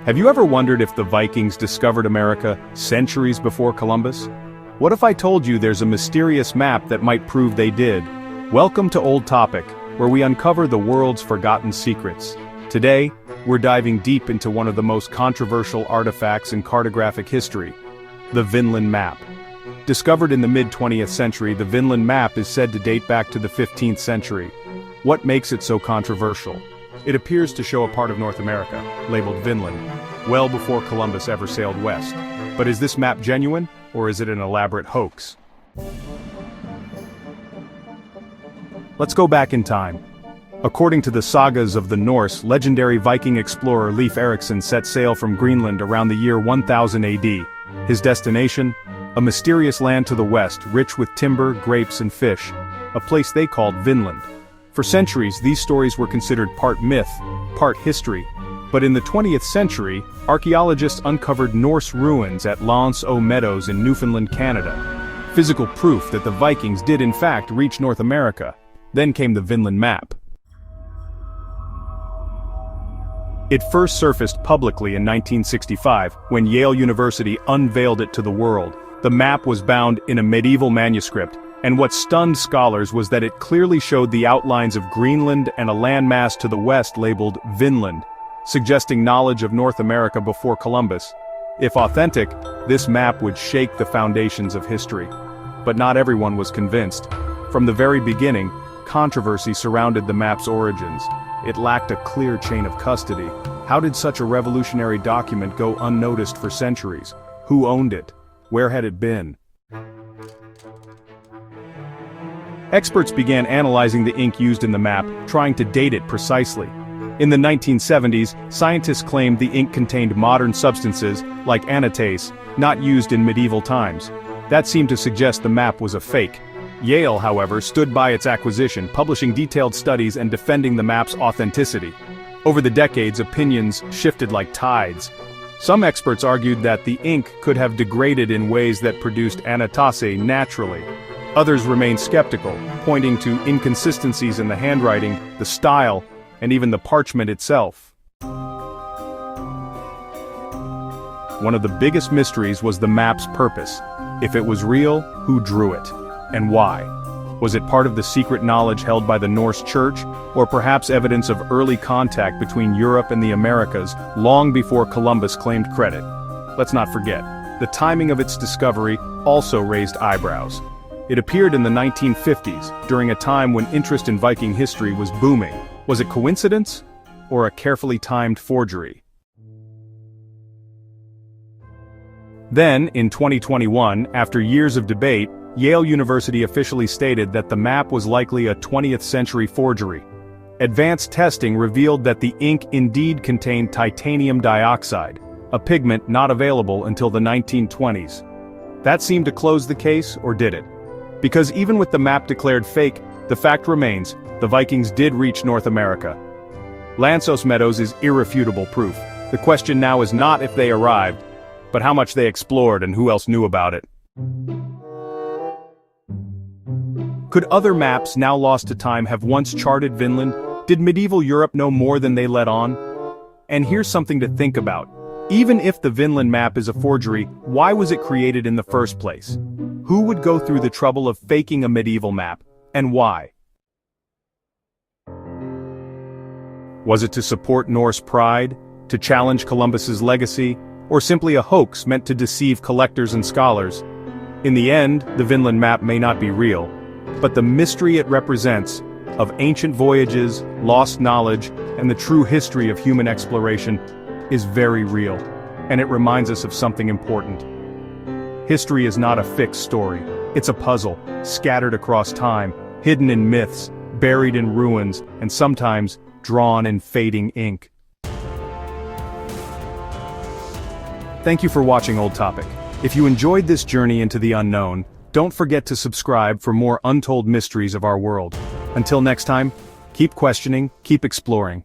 Have you ever wondered if the Vikings discovered America centuries before Columbus? What if I told you there's a mysterious map that might prove they did? Welcome to Old Topic, where we uncover the world's forgotten secrets. Today, we're diving deep into one of the most controversial artifacts in cartographic history, the Vinland Map. Discovered in the mid-20th century, the Vinland Map is said to date back to the 15th century. What makes it so controversial? It appears to show a part of North America, labeled Vinland, well before Columbus ever sailed west. But is this map genuine, or is it an elaborate hoax? Let's go back in time. According to the sagas of the Norse, legendary Viking explorer Leif Erikson set sail from Greenland around the year 1000 AD. His destination? A mysterious land to the west, rich with timber, grapes, and fish, a place they called Vinland. For centuries, these stories were considered part myth, part history. But in the 20th century, archaeologists uncovered Norse ruins at L'Anse aux Meadows in Newfoundland, Canada. Physical proof that the Vikings did in fact reach North America. Then came the Vinland Map. It first surfaced publicly in 1965, when Yale University unveiled it to the world. The map was bound in a medieval manuscript, and what stunned scholars was that it clearly showed the outlines of Greenland and a landmass to the west labeled Vinland, suggesting knowledge of North America before Columbus. If authentic, this map would shake the foundations of history. But not everyone was convinced. From the very beginning, controversy surrounded the map's origins. It lacked a clear chain of custody. How did such a revolutionary document go unnoticed for centuries? Who owned it? Where had it been? Experts began analyzing the ink used in the map, trying to date it precisely. In the 1970s, scientists claimed the ink contained modern substances, like anatase, not used in medieval times. That seemed to suggest the map was a fake. Yale, however, stood by its acquisition, publishing detailed studies and defending the map's authenticity. Over the decades, opinions shifted like tides. Some experts argued that the ink could have degraded in ways that produced anatase naturally. Others remained skeptical, pointing to inconsistencies in the handwriting, the style, and even the parchment itself. One of the biggest mysteries was the map's purpose. If it was real, who drew it? And why? Was it part of the secret knowledge held by the Norse church, or perhaps evidence of early contact between Europe and the Americas long before Columbus claimed credit? Let's not forget, the timing of its discovery also raised eyebrows. It appeared in the 1950s, during a time when interest in Viking history was booming. Was it coincidence, or a carefully timed forgery? Then, in 2021, after years of debate, Yale University officially stated that the map was likely a 20th century forgery. Advanced testing revealed that the ink indeed contained titanium dioxide, a pigment not available until the 1920s. That seemed to close the case, or did it? Because even with the map declared fake, the fact remains, the Vikings did reach North America. L'Anse aux Meadows is irrefutable proof. The question now is not if they arrived, but how much they explored and who else knew about it. Could other maps now lost to time have once charted Vinland? Did medieval Europe know more than they let on? And here's something to think about. Even if the Vinland Map is a forgery, why was it created in the first place? Who would go through the trouble of faking a medieval map, and why? Was it to support Norse pride, to challenge Columbus's legacy, or simply a hoax meant to deceive collectors and scholars? In the end, the Vinland Map may not be real, but the mystery it represents, of ancient voyages, lost knowledge, and the true history of human exploration, is very real, and it reminds us of something important. History is not a fixed story. It's a puzzle, scattered across time, hidden in myths, buried in ruins, and sometimes drawn in fading ink. Thank you for watching Old Topic. If you enjoyed this journey into the unknown, don't forget to subscribe for more untold mysteries of our world. Until next time, keep questioning, keep exploring.